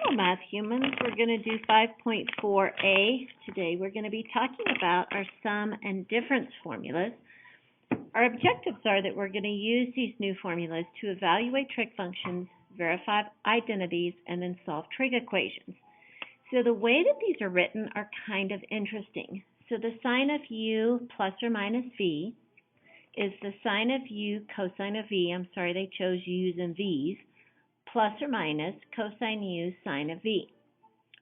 Hello, math humans. We're going to do 5.4a. Today we're going to be talking about our sum and difference formulas. Our objectives are that we're going to use these new formulas to evaluate trig functions, verify identities, and then solve trig equations. So the way that these are written are kind of interesting. So the sine of u plus or minus v is the sine of u cosine of v. I'm sorry, they chose u's and v's. Plus or minus cosine u sine of v.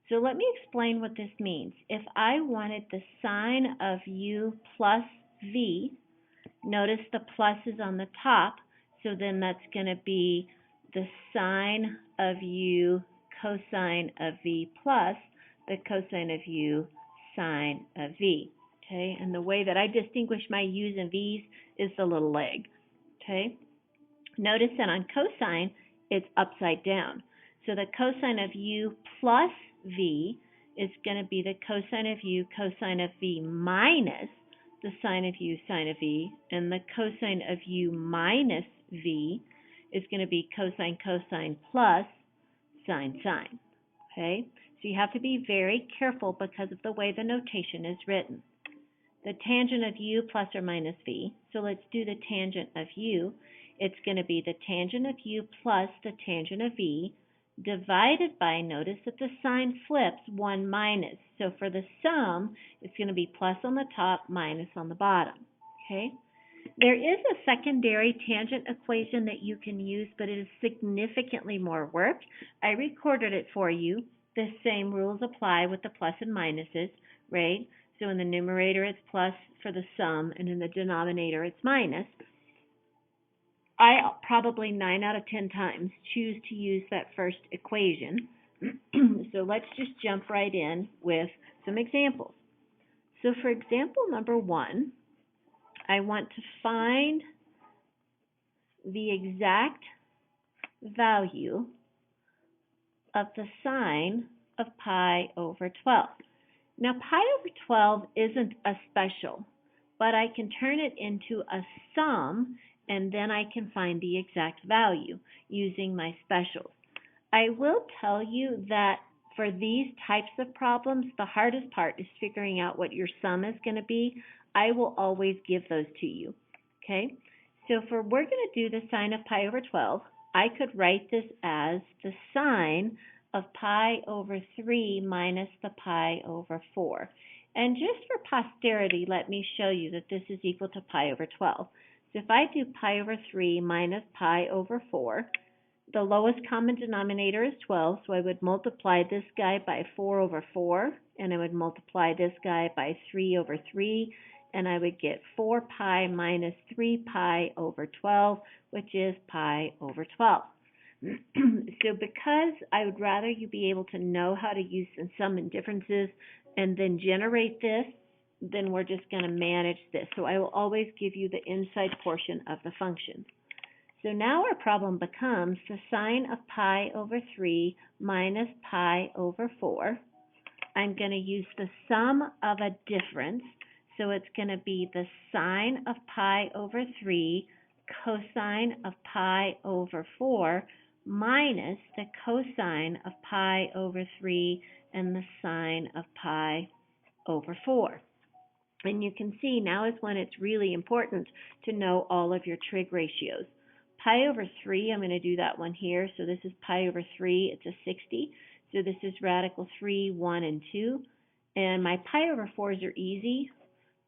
So let me explain what this means. If I wanted the sine of u plus v, notice the plus is on the top, so then that's going to be the sine of u cosine of v plus the cosine of u sine of v. Okay, and the way that I distinguish my u's and v's is the little leg. Okay, notice that on cosine, it's upside down. So the cosine of u plus v is going to be the cosine of u cosine of v minus the sine of u sine of v, and the cosine of u minus v is going to be cosine cosine plus sine sine. Okay? So you have to be very careful because of the way the notation is written. The tangent of u plus or minus v, so let's do the tangent of u. It's going to be the tangent of u plus the tangent of v divided by, notice that the sign flips, 1 minus. So for the sum, it's going to be plus on the top, minus on the bottom. Okay? There is a secondary tangent equation that you can use, but it is significantly more work. I recorded it for you. The same rules apply with the plus and minuses, right? So in the numerator, it's plus for the sum, and in the denominator, it's minus. I probably 9 out of 10 times choose to use that first equation. So let's just jump right in with some examples. So for example number 1, I want to find the exact value of the sine of pi over 12. Now pi over 12 isn't a special, but I can turn it into a sum, and then I can find the exact value using my specials. I will tell you that for these types of problems, the hardest part is figuring out what your sum is going to be. I will always give those to you. Okay? So we're going to do the sine of pi over 12. I could write this as the sine of pi over 3 minus the pi over 4. And just for posterity, let me show you that this is equal to pi over 12. So if I do pi over 3 minus pi over 4, the lowest common denominator is 12, so I would multiply this guy by 4 over 4, and I would multiply this guy by 3 over 3, and I would get 4 pi minus 3 pi over 12, which is pi over 12. So because I would rather you be able to know how to use the sum and differences and then generate this, then we're just going to manage this. So I will always give you the inside portion of the function. So now our problem becomes the sine of pi over 3 minus pi over 4. I'm going to use the sum of a difference. So it's going to be the sine of pi over 3 cosine of pi over 4 minus the cosine of pi over 3 and the sine of pi over 4. And you can see now is when it's really important to know all of your trig ratios. Pi over 3, I'm going to do that one here. So this is pi over 3, it's a 60. So this is radical 3, 1, and 2. And my pi over 4s are easy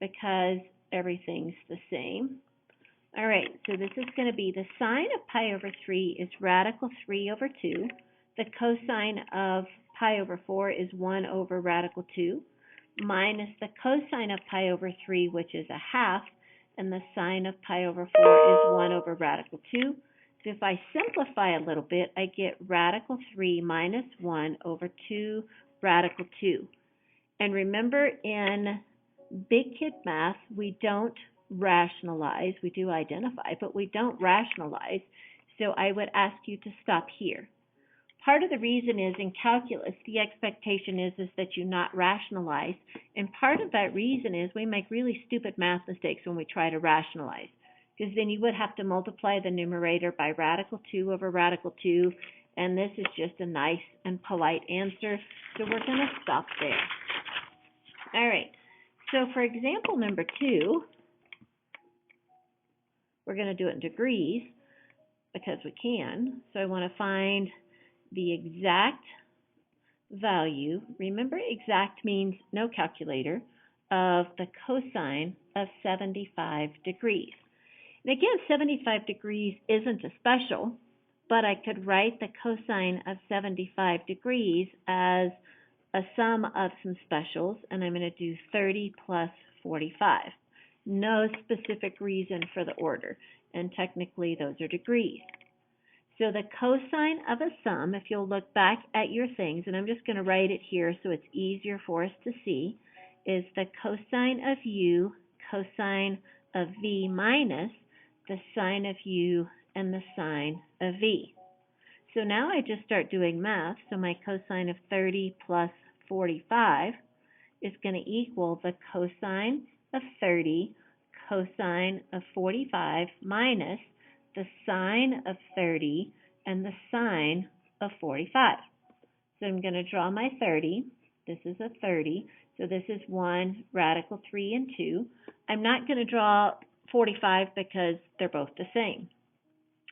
because everything's the same. All right, so this is going to be the sine of pi over 3 is radical 3 over 2. The cosine of pi over 4 is 1 over radical 2. Minus the cosine of pi over 3, which is a half, and the sine of pi over 4 is 1 over radical 2. So if I simplify a little bit, I get radical 3 minus 1 over 2 radical 2. And remember, in big kid math, we don't rationalize. We do identify, but we don't rationalize. So I would ask you to stop here. Part of the reason is in calculus, the expectation is that you not rationalize. And part of that reason is we make really stupid math mistakes when we try to rationalize. Because then you would have to multiply the numerator by radical 2 over radical 2, And this is just a nice and polite answer, so we're going to stop there. All right, so for example number 2, we're going to do it in degrees because we can. So I want to find the exact value. Remember, exact means no calculator, of the cosine of 75 degrees. And again, 75 degrees isn't a special, but I could write the cosine of 75 degrees as a sum of some specials, and I'm going to do 30 plus 45. No specific reason for the order, and technically those are degrees. So the cosine of a sum, if you'll look back at your things, and I'm just going to write it here so it's easier for us to see, is the cosine of u cosine of v minus the sine of u and the sine of v. So now I just start doing math, so my cosine of 30 plus 45 is going to equal the cosine of 30 cosine of 45 minus the sine of 30 and the sine of 45. So I'm going to draw my 30. This is a 30. So this is 1, radical 3, and 2. I'm not going to draw 45 because they're both the same.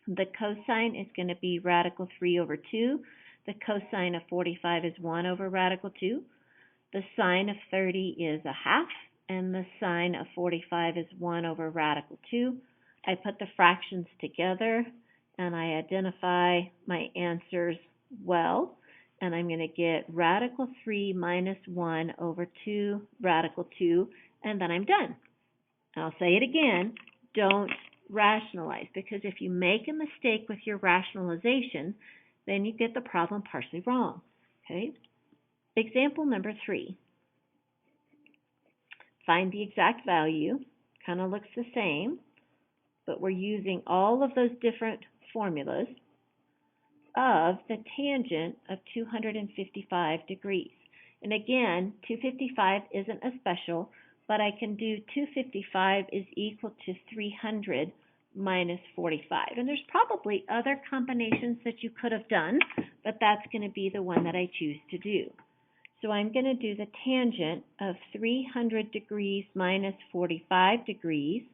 The cosine is going to be radical 3 over 2. The cosine of 45 is 1 over radical 2. The sine of 30 is a half, and the sine of 45 is 1 over radical 2. I put the fractions together, and I identify my answers well, and I'm going to get radical 3 minus 1 over 2 radical 2, and then I'm done. I'll say it again, don't rationalize, because if you make a mistake with your rationalization, then you get the problem partially wrong. Okay? Example number 3. Find the exact value. Kind of looks the same, but we're using all of those different formulas of the tangent of 255 degrees. And again, 255 isn't a special, but I can do 255 is equal to 300 minus 45. And there's probably other combinations that you could have done, but that's going to be the one that I choose to do. So I'm going to do the tangent of 300 degrees minus 45 degrees.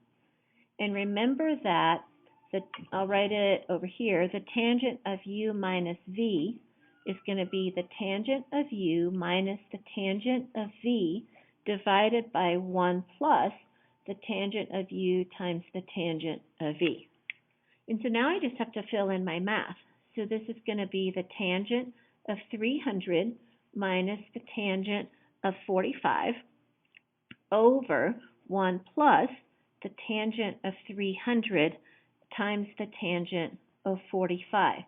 And remember that, I'll write it over here, the tangent of u minus v is going to be the tangent of u minus the tangent of v divided by 1 plus the tangent of u times the tangent of v. And so now I just have to fill in my math. So this is going to be the tangent of 300 minus the tangent of 45 over 1 plus the tangent of 300 times the tangent of 45.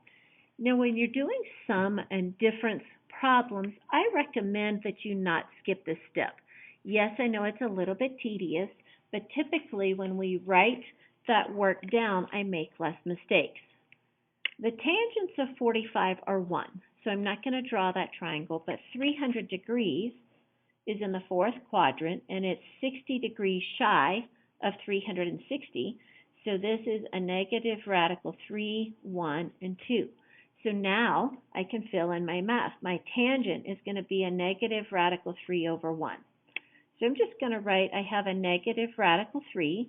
Now, when you're doing sum and difference problems, I recommend that you not skip this step. Yes, I know it's a little bit tedious, but typically when we write that work down, I make less mistakes. The tangents of 45 are 1, so I'm not going to draw that triangle, but 300 degrees is in the 4th quadrant, and it's 60 degrees shy of 360, so this is a negative radical 3, 1, and 2. So now I can fill in my math. My tangent is going to be a negative radical 3 over 1. So I'm just going to write, I have a negative radical 3.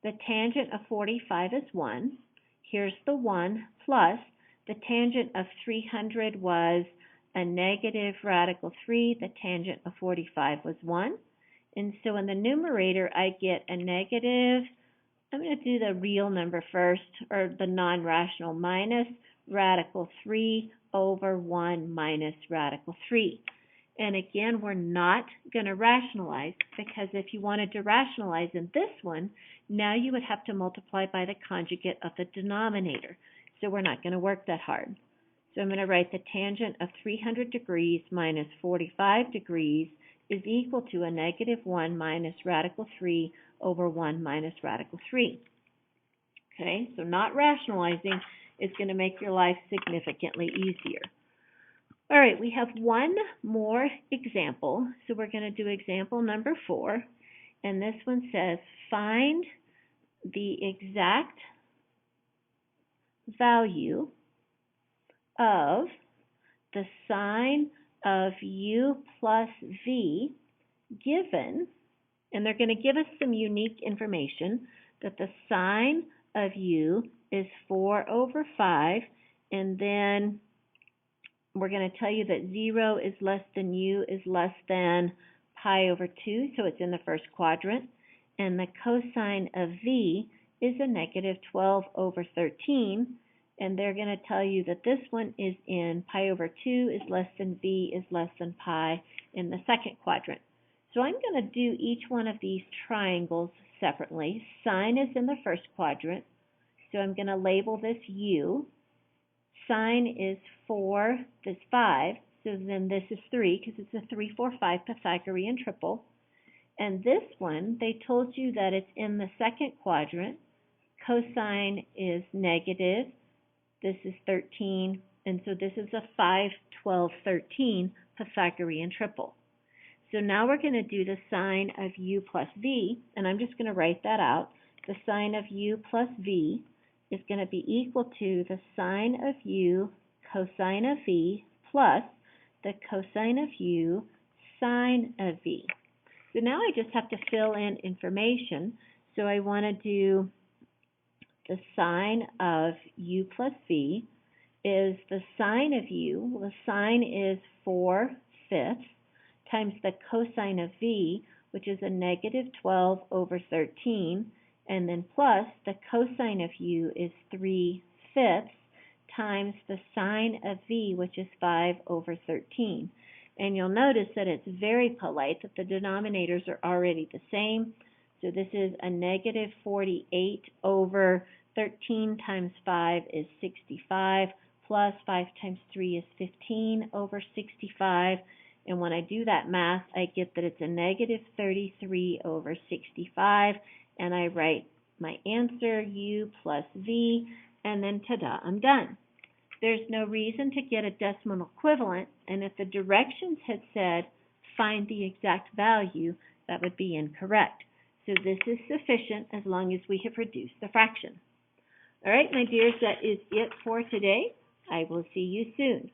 The tangent of 45 is 1. Here's the 1 plus the tangent of 300 was a negative radical 3. The tangent of 45 was 1. And so in the numerator, I get a negative, I'm going to do the real number first, or the non-rational, minus radical 3 over 1 minus radical 3. And again, we're not going to rationalize, because if you wanted to rationalize in this one, now you would have to multiply by the conjugate of the denominator. So we're not going to work that hard. So I'm going to write the tangent of 300 degrees minus 45 degrees is equal to a negative 1 minus radical 3 over 1 minus radical 3. Okay, so not rationalizing is going to make your life significantly easier. All right, we have one more example. So we're going to do example number 4. And this one says, find the exact value of the sine of u plus v given, and they're going to give us some unique information, that the sine of u is 4 over 5, and then we're going to tell you that 0 is less than u is less than pi over 2, so it's in the first quadrant, and the cosine of v is a negative 12 over 13, and they're going to tell you that this one is in pi over 2 is less than v is less than pi in the second quadrant. So I'm going to do each one of these triangles separately. Sine is in the first quadrant, so I'm going to label this u. Sine is 4, this 5, so then this is 3 because it's a 3, 4, 5 Pythagorean triple. And this one, they told you that it's in the second quadrant. Cosine is negative. This is 13, and so this is a 5, 12, 13 Pythagorean triple. So now we're going to do the sine of u plus v, and I'm just going to write that out. The sine of u plus v is going to be equal to the sine of u cosine of v plus the cosine of u sine of v. So now I just have to fill in information. So I want to do the sine of u plus v is the sine of u. Well, the sine is 4/5 times the cosine of v, which is a negative 12 over 13, and then plus the cosine of u is 3/5 times the sine of v, which is 5 over 13. And you'll notice that it's very polite that the denominators are already the same. So this is a negative 48 over 13 times 5 is 65, plus 5 times 3 is 15 over 65. And when I do that math, I get that it's a negative 33 over 65. And I write my answer, u plus v, and then ta-da, I'm done. There's no reason to get a decimal equivalent, and if the directions had said find the exact value, that would be incorrect. So this is sufficient as long as we have reduced the fraction. All right, my dears, that is it for today. I will see you soon.